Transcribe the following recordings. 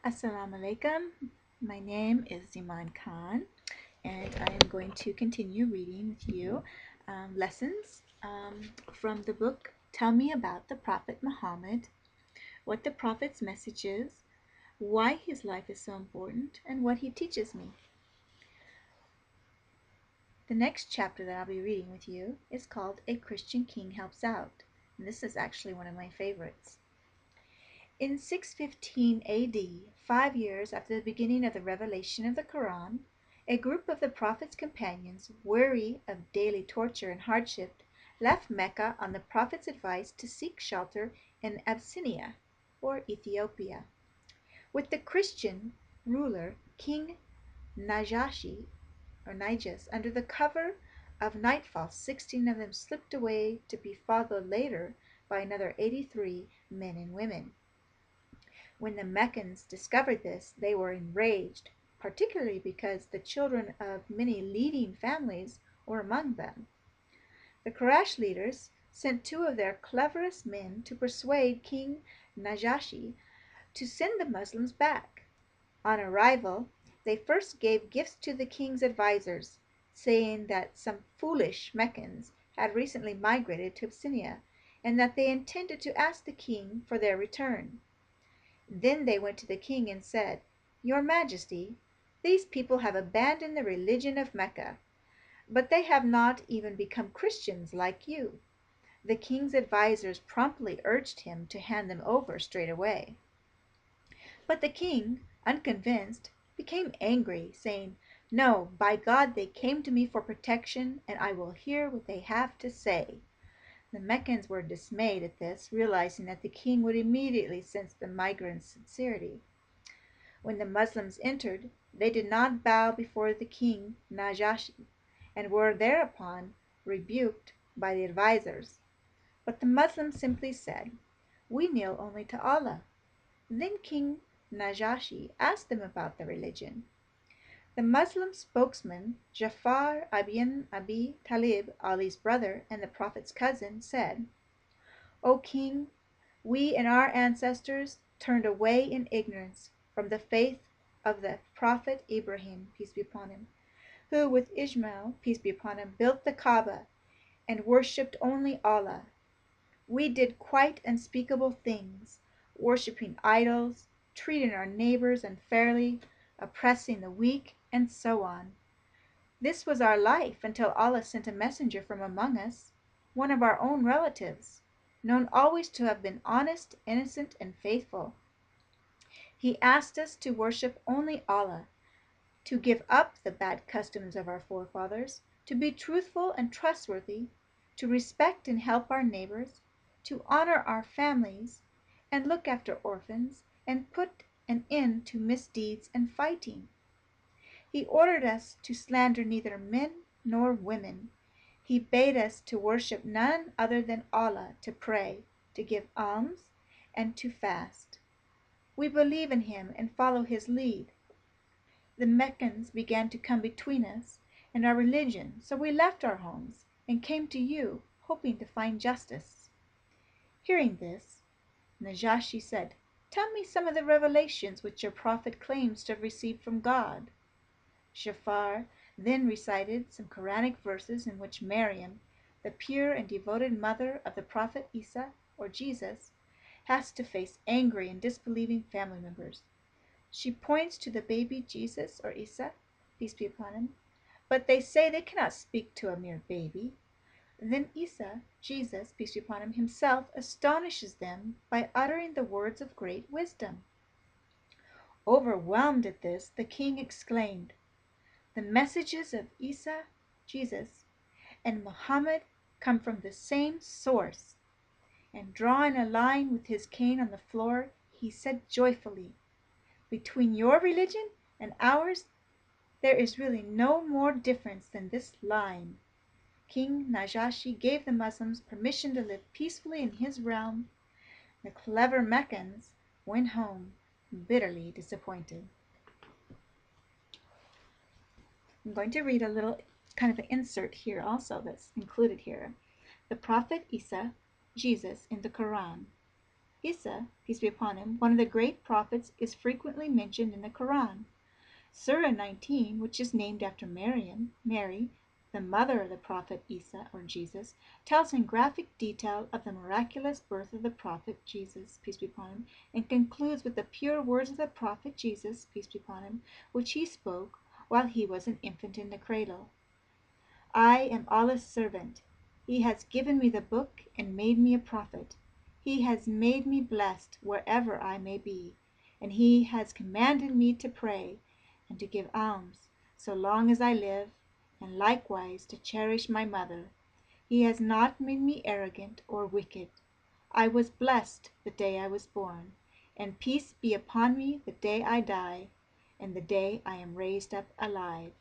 Assalamu alaikum. My name is Ziman Khan, and I am going to continue reading with you lessons from the book Tell Me About the Prophet Muhammad, what the Prophet's message is, why his life is so important, and what he teaches me. The next chapter that I'll be reading with you is called A Christian King Helps Out, and this is actually one of my favorites. In 615 AD, 5 years after the beginning of the revelation of the Quran, a group of the Prophet's companions, weary of daily torture and hardship, left Mecca on the Prophet's advice to seek shelter in Abyssinia, or Ethiopia. With the Christian ruler King Najashi, or Najas, under the cover of nightfall, 16 of them slipped away to be followed later by another 83 men and women. When the Meccans discovered this, they were enraged, particularly because the children of many leading families were among them. The Quraysh leaders sent two of their cleverest men to persuade King Najashi to send the Muslims back. On arrival, they first gave gifts to the king's advisers, saying that some foolish Meccans had recently migrated to Abyssinia, and that they intended to ask the king for their return. Then they went to the king and said, "Your Majesty, these people have abandoned the religion of Mecca, but they have not even become Christians like you." The king's advisers promptly urged him to hand them over straight away. But the king, unconvinced, became angry, saying, "No, by God, they came to me for protection, and I will hear what they have to say." The Meccans were dismayed at this, realizing that the king would immediately sense the migrants' sincerity. When the Muslims entered, they did not bow before the king Najashi, and were thereupon rebuked by the advisers. But the Muslims simply said, "We kneel only to Allah." Then King Najashi asked them about their religion. The Muslim spokesman, Jafar ibn Abi Talib, Ali's brother and the Prophet's cousin, said, "O king, we and our ancestors turned away in ignorance from the faith of the Prophet Ibrahim, peace be upon him, who with Ishmael, peace be upon him, built the Kaaba and worshipped only Allah. We did quite unspeakable things, worshipping idols, treating our neighbors unfairly, oppressing the weak, and so on. This was our life until Allah sent a messenger from among us, one of our own relatives, known always to have been honest, innocent, and faithful. He asked us to worship only Allah, to give up the bad customs of our forefathers, to be truthful and trustworthy, to respect and help our neighbors, to honor our families, and look after orphans, and put an end to misdeeds and fighting. He ordered us to slander neither men nor women. He bade us to worship none other than Allah, to pray, to give alms, and to fast. We believe in him and follow his lead. The Meccans began to come between us and our religion, so we left our homes and came to you, hoping to find justice." Hearing this, Najashi said, "Tell me some of the revelations which your prophet claims to have received from God." Ja'far then recited some Quranic verses in which Maryam, the pure and devoted mother of the Prophet Isa, or Jesus, has to face angry and disbelieving family members. She points to the baby Jesus, or Isa, peace be upon him, but they say they cannot speak to a mere baby. Then Isa, Jesus, peace be upon him, himself astonishes them by uttering the words of great wisdom. Overwhelmed at this, the king exclaimed, "The messages of Isa, Jesus, and Muhammad come from the same source." And drawing a line with his cane on the floor, he said joyfully, "Between your religion and ours there is really no more difference than this line." King Najashi gave the Muslims permission to live peacefully in his realm. The clever Meccans went home bitterly disappointed. I'm going to read a little kind of an insert here also that's included here. The Prophet Isa, Jesus in the Quran. Isa, peace be upon him, one of the great prophets, is frequently mentioned in the Quran. Surah 19, which is named after Mary, the mother of the prophet Isa or Jesus, tells in graphic detail of the miraculous birth of the prophet Jesus, peace be upon him, and concludes with the pure words of the prophet Jesus, peace be upon him, which he spoke while he was an infant in the cradle. I am Allah's servant. He has given me the book and made me a prophet. He has made me blessed wherever I may be, and he has commanded me to pray and to give alms so long as I live, and likewise to cherish my mother. He has not made me arrogant or wicked. I was blessed the day I was born, and peace be upon me the day I die, and the day I am raised up alive.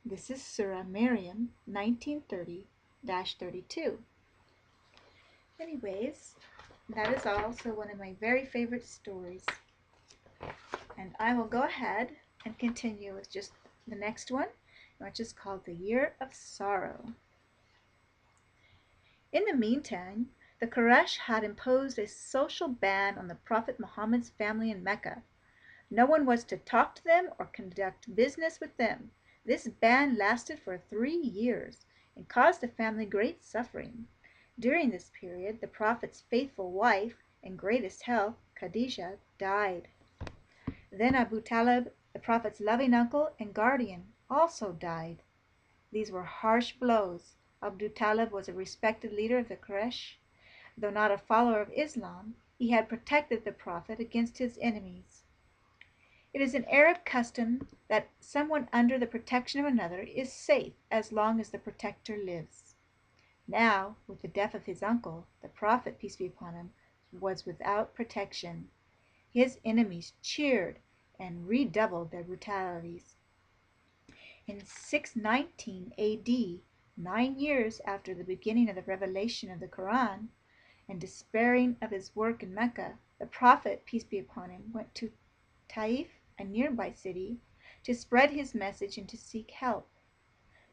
This is Surah Maryam 1930-32. Anyways, that is also one of my very favorite stories. And I will go ahead and continue with just the next one, which is called The Year of Sorrow. In the meantime, the Quraysh had imposed a social ban on the Prophet Muhammad's family in Mecca. No one was to talk to them or conduct business with them. This ban lasted for 3 years and caused the family great suffering. During this period, the Prophet's faithful wife and greatest help, Khadijah, died. Then Abu Talib, the Prophet's loving uncle and guardian, also died. These were harsh blows. Abu Talib was a respected leader of the Quraysh. Though not a follower of Islam, he had protected the Prophet against his enemies. It is an Arab custom that someone under the protection of another is safe as long as the protector lives. Now, with the death of his uncle, the Prophet, peace be upon him, was without protection. His enemies cheered and redoubled their brutalities. In 619 A.D., 9 years after the beginning of the revelation of the Quran, and despairing of his work in Mecca, the Prophet, peace be upon him, went to Taif, a nearby city, to spread his message and to seek help.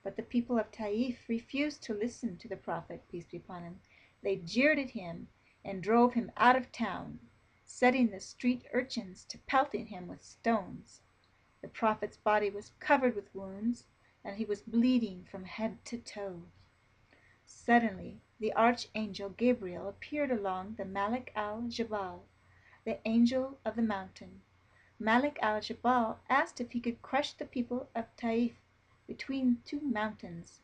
But the people of Taif refused to listen to the Prophet, peace be upon him. They jeered at him and drove him out of town, setting the street urchins to pelting him with stones. The Prophet's body was covered with wounds, and he was bleeding from head to toe. Suddenly the archangel Gabriel appeared along the Malik al-Jabal, the angel of the mountain. Malik al-Jabal asked if he could crush the people of Taif between 2 mountains.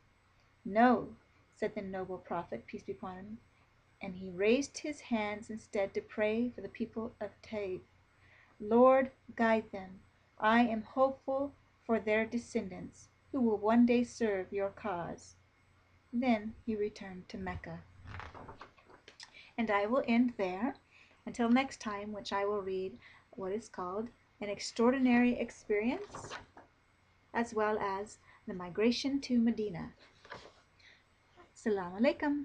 No, said the noble Prophet, peace be upon him, and he raised his hands instead to pray for the people of Taif. Lord, guide them. I am hopeful for their descendants, who will one day serve your cause. Then he returned to Mecca. And I will end there until next time, which I will read what is called An Extraordinary Experience, as well as The Migration to Medina. Assalamu alaikum.